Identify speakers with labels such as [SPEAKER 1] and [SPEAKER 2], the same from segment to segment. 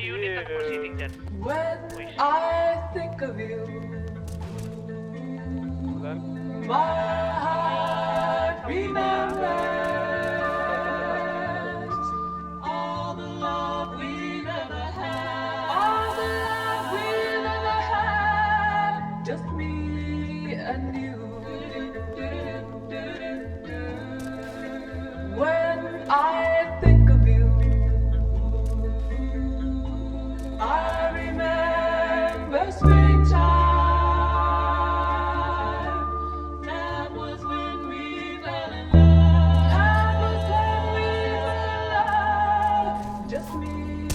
[SPEAKER 1] unit ang proceeding dyan.
[SPEAKER 2] When I think of you, my heart remembers all the love we've ever had. All the love we've ever had. Just me and you. When I think of you, I remember springtime. That was when we fell in love. That was when we fell in love. Just me.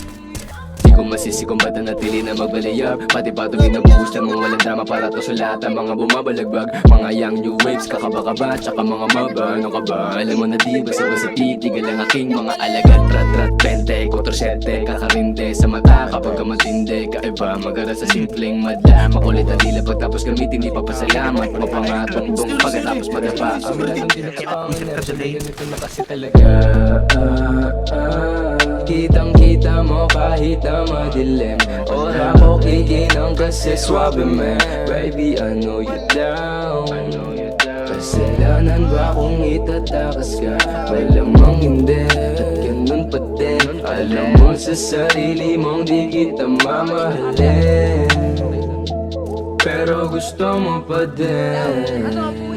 [SPEAKER 3] Di ko masisi kung ba't natili na magbalayag. Pati pa ito binabuhos lamang walang drama para to sa lahat ang mga bumabalagbag. Mga young new waves, kakaba-kaba, tsaka mga maba. Ano ka ba? Alam mo na di, basta titigal ang aking mga alagad. Rat-rat, 20, 4-7, kakarinde sa mata kapag ka matindi. Kaiba, mag-aral sa simpleng madla. Makulit ang dila pagtapos gamitin, di papasalamat. Mapangatong-tong pagkatapos madapa. Ang lalong di nakapangin na sa ganito na kasi talaga. Kitang-kita mo kahit na madilim. Ora ko kikinang kasi swabe man. Baby, I know you down. Kasalanan ba kung itatakas ka? Malamang hindi, ganun pa din. Alam mo sa sarili mong di kita mamahalin, pero gusto mo pa din.